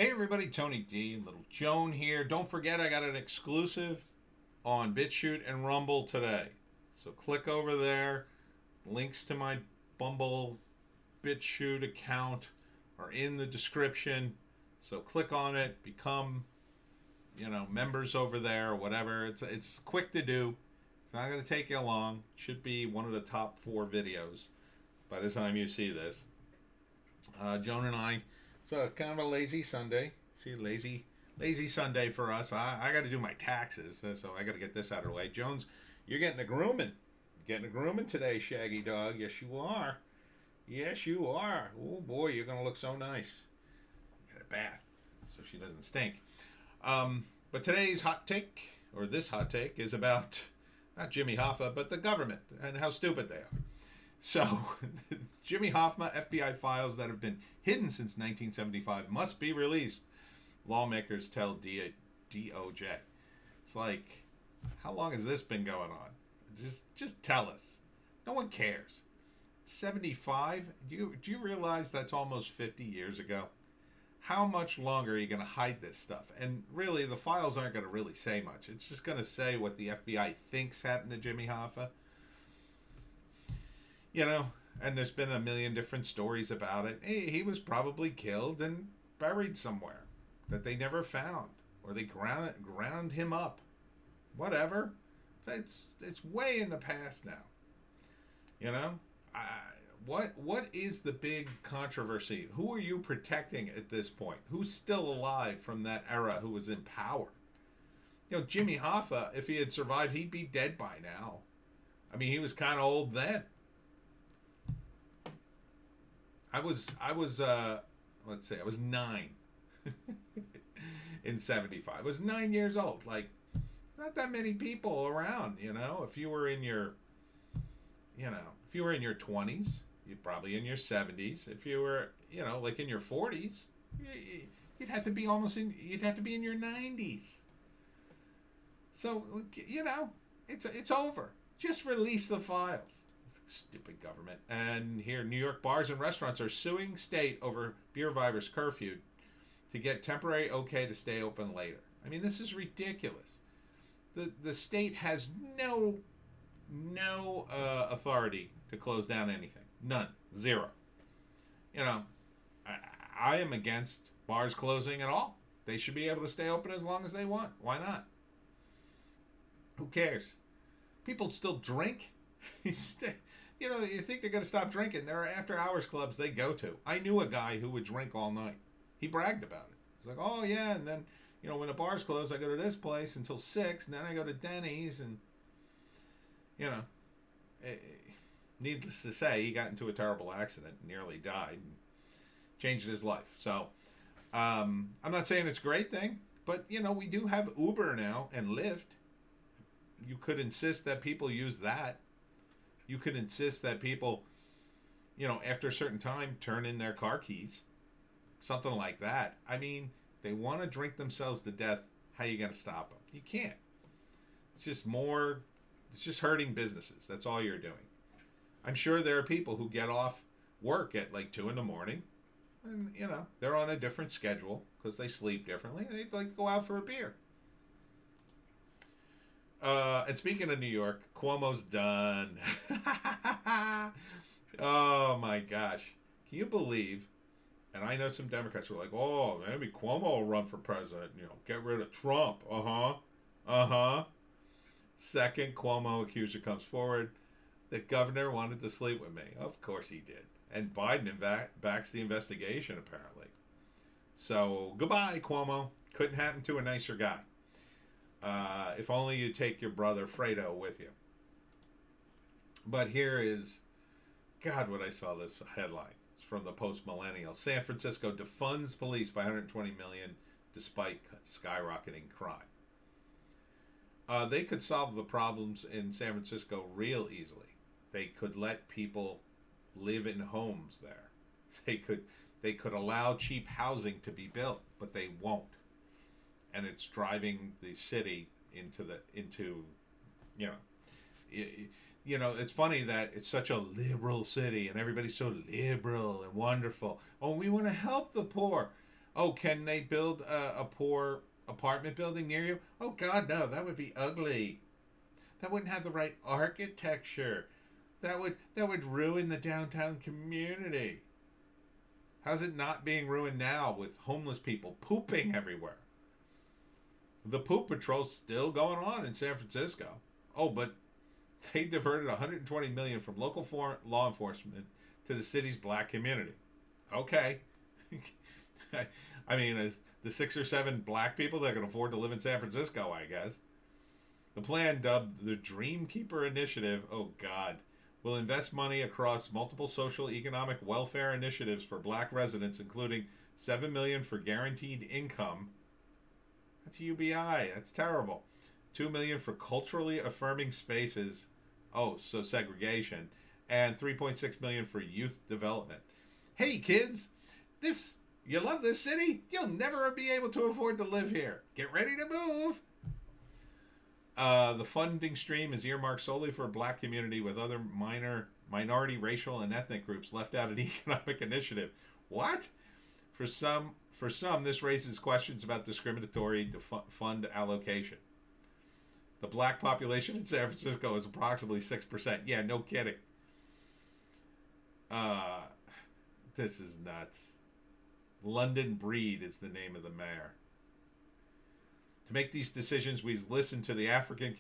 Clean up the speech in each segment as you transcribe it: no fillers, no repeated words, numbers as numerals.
Hey everybody, Tony D, Little Joan here. Don't forget I got an exclusive on Bitchute and Rumble today. So click over there. Links to my Bumble Bitchute account are in the description. So click on it, become, members over there or whatever. It's quick to do. It's not going to take you long. It should be one of the top 4 videos by the time you see this. Joan and I. So kind of a lazy Sunday. See, lazy Sunday for us. I got to do my taxes, so I got to get this out of the way. Jones, you're getting a grooming. Getting a grooming today, Shaggy Dog. Yes, you are. Yes, you are. Oh boy, you're gonna look so nice. Get a bath so she doesn't stink. But today's hot take, or this hot take, is about not Jimmy Hoffa, but the government and how stupid they are. So, Jimmy Hoffa FBI files that have been hidden since 1975 must be released, lawmakers tell DOJ. It's like, how long has this been going on? Just tell us. No one cares. 75? Do you realize that's almost 50 years ago? How much longer are you going to hide this stuff? And really, the files aren't going to really say much. It's just going to say what the FBI thinks happened to Jimmy Hoffa. And there's been a million different stories about it. Hey, he was probably killed and buried somewhere that they never found, or they ground him up. Whatever. It's way in the past now. What is the big controversy? Who are you protecting at this point? Who's still alive from that era who was in power? Jimmy Hoffa, if he had survived, he'd be dead by now. I mean, he was kind of old then. I was 9 in 75. I was 9 years old. Like, not that many people around, If you were in your, if you were in your 20s, you're probably in your 70s. If you were, like in your 40s, you'd have to be you'd have to be in your 90s. So, it's over. Just release the files. Stupid government. And here, New York bars and restaurants are suing state over beer virus curfew to get temporary okay to stay open later. I mean, this is ridiculous. The state has no authority to close down anything. None. Zero. I am against bars closing at all. They should be able to stay open as long as they want. Why not? Who cares? People still drink. You think they're going to stop drinking. There are after-hours clubs they go to. I knew a guy who would drink all night. He bragged about it. He's like, oh, yeah, and then, when the bars close, I go to this place until 6, and then I go to Denny's, and, needless to say, he got into a terrible accident, nearly died, and changed his life. So, I'm not saying it's a great thing, but, we do have Uber now and Lyft. You could insist that people use that. You could insist that people, after a certain time, turn in their car keys. Something like that. I mean, they want to drink themselves to death. How are you going to stop them? You can't. It's just hurting businesses. That's all you're doing. I'm sure there are people who get off work at like 2 a.m. and, they're on a different schedule because they sleep differently. They'd like to go out for a beer. And speaking of New York, Cuomo's done. Oh my gosh. Can you believe? And I know some Democrats who are like, oh, maybe Cuomo will run for president. Get rid of Trump. Second Cuomo accuser comes forward. The governor wanted to sleep with me. Of course he did. And Biden backs the investigation, apparently. So, goodbye, Cuomo. Couldn't happen to a nicer guy. If only you take your brother Fredo with you. But here is, God, what I saw this headline. It's from the Post Millennial. San Francisco defunds police by $120 million despite skyrocketing crime. They could solve the problems in San Francisco real easily. They could let people live in homes there. They could allow cheap housing to be built, but they won't. And it's driving the city into it's funny that it's such a liberal city and everybody's so liberal and wonderful. Oh, we want to help the poor. Oh, can they build a poor apartment building near you? Oh God, no, that would be ugly. That wouldn't have the right architecture. That would ruin the downtown community. How's it not being ruined now with homeless people pooping everywhere? The poop patrol's still going on in San Francisco. Oh, but they diverted 120 million from local law enforcement to the city's black community. Okay. I mean, as the 6 or 7 black people that can afford to live in San Francisco, I guess. The plan, dubbed the Dreamkeeper Initiative, oh God, will invest money across multiple social economic welfare initiatives for black residents, including 7 million for guaranteed income. That's UBI. That's terrible. 2 million for culturally affirming spaces. Oh, so segregation. And 3.6 million for youth development. Hey kids, this you love this city? You'll never be able to afford to live here. Get ready to move. The funding stream is earmarked solely for a black community, with other minority, racial, and ethnic groups left out of the economic initiative. What? For some, this raises questions about discriminatory fund allocation. The black population in San Francisco is approximately 6%. Yeah, no kidding. Uh, this is nuts. London Breed is the name of the mayor. To make these decisions, we listen to the African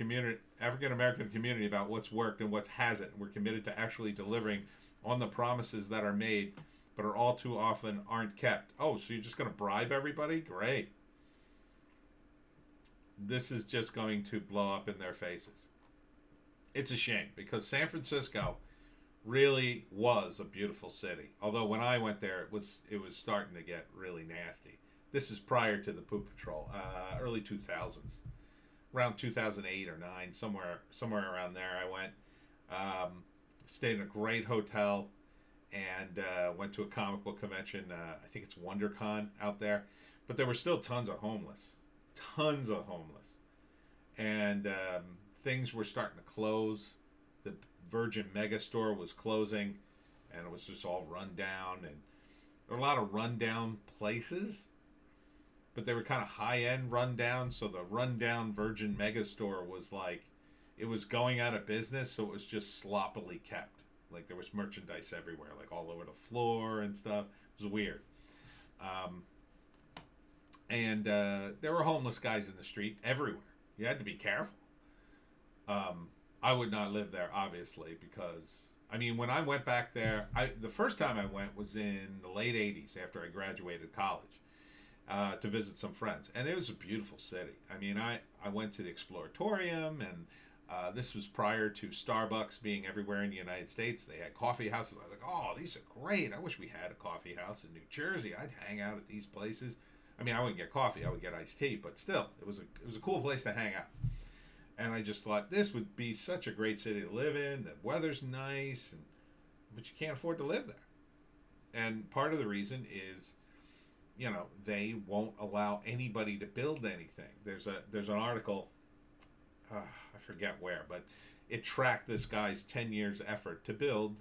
American community about what's worked and what hasn't. We're committed to actually delivering on the promises that are made, but are all too often aren't kept. Oh, so you're just going to bribe everybody? Great. This is just going to blow up in their faces. It's a shame because San Francisco really was a beautiful city. Although when I went there, it was starting to get really nasty. This is prior to the Poop Patrol, early 2000s, around 2008 or 9, somewhere around there. I went, stayed in a great hotel, and went to a comic book convention. I think it's WonderCon out there, but there were still tons of homeless, and things were starting to close. The Virgin Megastore was closing, and it was just all run down, and there were a lot of rundown places, but they were kind of high-end rundown. So the rundown Virgin Megastore was like, it was going out of business, so it was just sloppily kept. Like there was merchandise everywhere, like all over the floor and stuff. It was weird. And there were homeless guys in the street everywhere. You had to be careful. I would not live there, obviously, because I mean, when I went back there, the first time I went was in the late '80s after I graduated college to visit some friends, and it was a beautiful city. I mean, I went to the Exploratorium, and this was prior to Starbucks being everywhere in the United States. They had coffee houses. I was like, oh, these are great. I wish we had a coffee house in New Jersey. I'd hang out at these places. I mean, I wouldn't get coffee. I would get iced tea, but still, it was a cool place to hang out. And I just thought this would be such a great city to live in. The weather's nice, but you can't afford to live there. And part of the reason is, they won't allow anybody to build anything. There's an article, I forget where, but it tracked this guy's 10 years effort to build.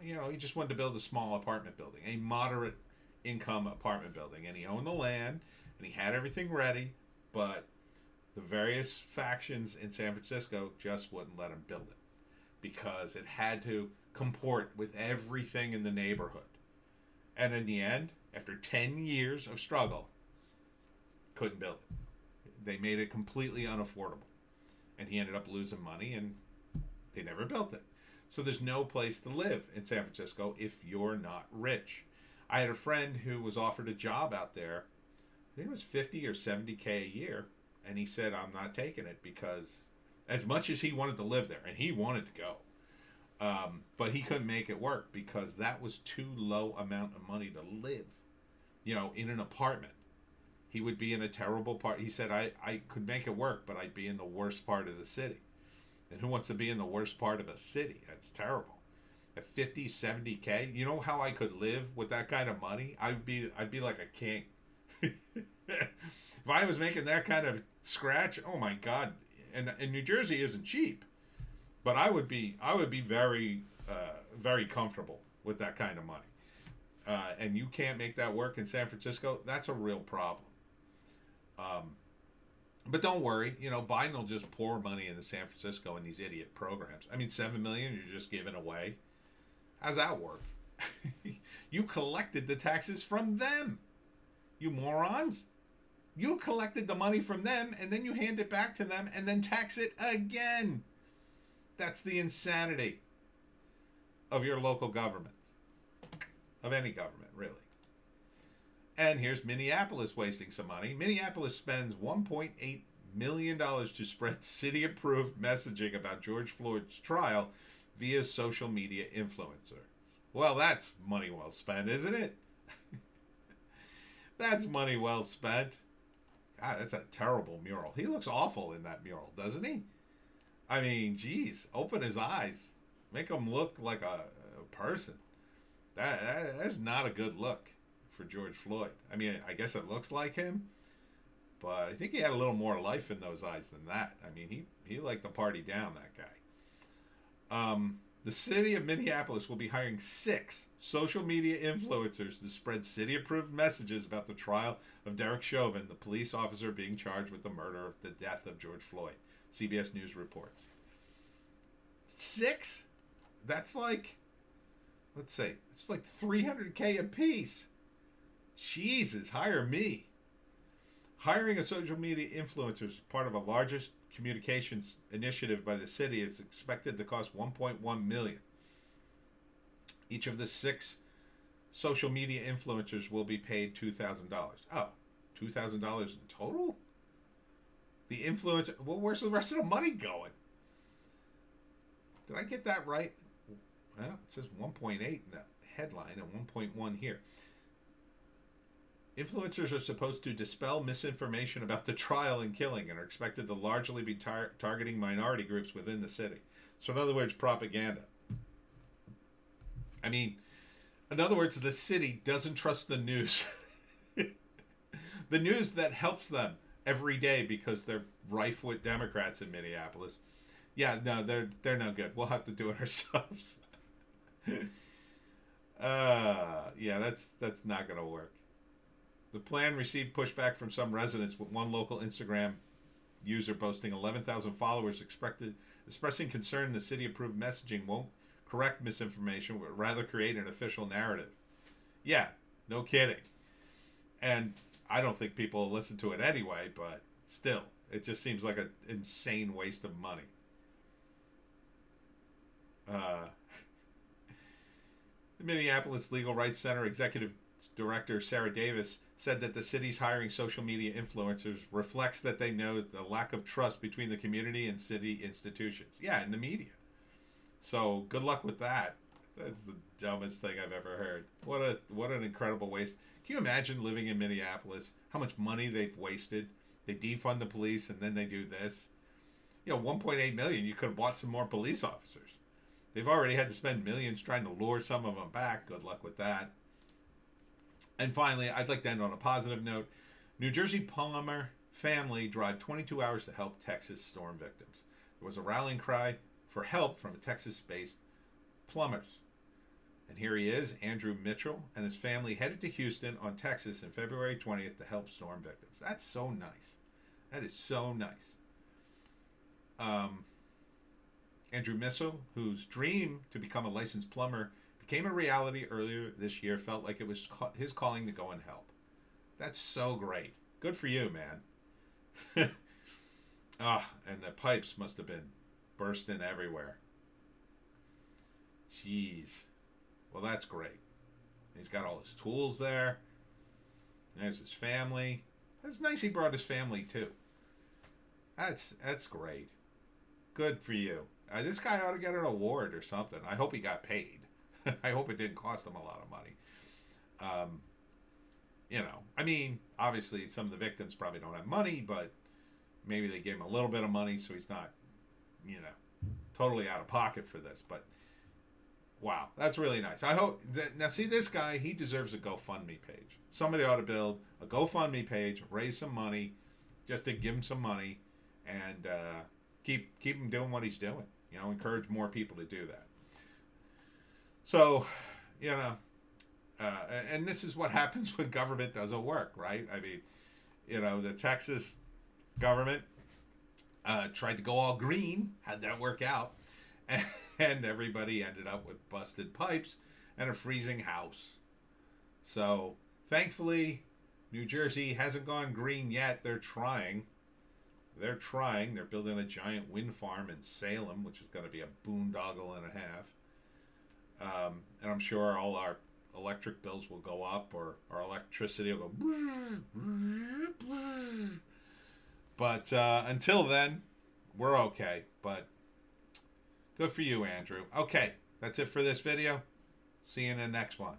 He just wanted to build a small apartment building, a moderate income apartment building, and he owned the land and he had everything ready, but the various factions in San Francisco just wouldn't let him build it because it had to comport with everything in the neighborhood. And in the end, after 10 years of struggle, couldn't build it. They made it completely unaffordable. And he ended up losing money, and they never built it. So there's no place to live in San Francisco if you're not rich. I had a friend who was offered a job out there. I think it was 50 or 70K a year. And he said, I'm not taking it because as much as he wanted to live there, and he wanted to go, but he couldn't make it work because that was too low amount of money to live, in an apartment. He would be in a terrible part. He said, I could make it work, but I'd be in the worst part of the city. And who wants to be in the worst part of a city? That's terrible. At 50, 70K, you know how I could live with that kind of money? I'd be like a king. If I was making that kind of scratch, oh my God! And New Jersey isn't cheap, but I would be very, very comfortable with that kind of money. and you can't make that work in San Francisco, that's a real problem. But don't worry, Biden will just pour money into San Francisco in these idiot programs. I mean, $7 million you're just giving away. How's that work? You collected the taxes from them, you morons. You collected the money from them, and then you hand it back to them, and then tax it again. That's the insanity of your local government, of any government, really. And here's Minneapolis wasting some money. Minneapolis spends $1.8 million to spread city-approved messaging about George Floyd's trial via social media influencer. Well, that's money well spent, isn't it? That's money well spent. God, that's a terrible mural. He looks awful in that mural, doesn't he? I mean, geez, open his eyes. Make him look like a person. That's not a good look for George Floyd. I mean, I guess it looks like him, but I think he had a little more life in those eyes than that. I mean, he liked to party down, that guy. The city of Minneapolis will be hiring 6 social media influencers to spread city-approved messages about the trial of Derek Chauvin, the police officer being charged with the murder of the death of George Floyd. CBS News reports. 6? That's like, let's say, it's like $300K a piece. Jesus, hire me. Hiring a social media influencer is part of a largest communications initiative by the city is expected to cost $1.1 million. Each of the 6 social media influencers will be paid $2,000. Oh, $2,000 in total? The influencer, well, where's the rest of the money going? Did I get that right? Well, it says 1.8 in the headline and 1.1 here. Influencers are supposed to dispel misinformation about the trial and killing and are expected to largely be targeting minority groups within the city. So in other words, propaganda. I mean, in other words, the city doesn't trust the news. The news that helps them every day because they're rife with Democrats in Minneapolis. Yeah, no, they're no good. We'll have to do it ourselves. Yeah, that's not going to work. The plan received pushback from some residents, with one local Instagram user boasting 11,000 followers expressing concern the city-approved messaging won't correct misinformation, but rather create an official narrative. Yeah, no kidding. And I don't think people will listen to it anyway, but still, it just seems like an insane waste of money. The Minneapolis Legal Rights Center Executive Director Sarah Davis said that the city's hiring social media influencers reflects that they know the lack of trust between the community and city institutions. Yeah, in the media. So good luck with that. That's the dumbest thing I've ever heard. What an incredible waste. Can you imagine living in Minneapolis? How much money they've wasted? They defund the police and then they do this. 1.8 million. You could have bought some more police officers. They've already had to spend millions trying to lure some of them back. Good luck with that. And finally, I'd like to end on a positive note. New Jersey plumber family drive 22 hours to help Texas storm victims. There was a rallying cry for help from Texas-based plumbers. And here he is, Andrew Mitchell, and his family headed to Houston on Texas on February 20th to help storm victims. That's so nice. That is so nice. Andrew Mitchell, whose dream to become a licensed plumber became a reality earlier this year, felt like it was his calling to go and help. That's so great. Good for you, man. And the pipes must have been bursting everywhere. Jeez. Well, that's great. He's got all his tools there. There's his family. That's nice he brought his family, too. That's great. Good for you. This guy ought to get an award or something. I hope he got paid. I hope it didn't cost him a lot of money. I mean, obviously some of the victims probably don't have money, but maybe they gave him a little bit of money so he's not, totally out of pocket for this. But wow, that's really nice. I hope that, now see this guy, he deserves a GoFundMe page. Somebody ought to build a GoFundMe page, raise some money, just to give him some money, and keep him doing what he's doing. Encourage more people to do that. So, And this is what happens when government doesn't work, right? I mean, the Texas government tried to go all green. How'd that work out? And everybody ended up with busted pipes and a freezing house. So thankfully, New Jersey hasn't gone green yet. They're trying. They're trying. They're building a giant wind farm in Salem, which is going to be a boondoggle and a half. And I'm sure all our electric bills will go up, or our electricity will go. But until then, we're okay. But good for you, Andrew. Okay, that's it for this video. See you in the next one.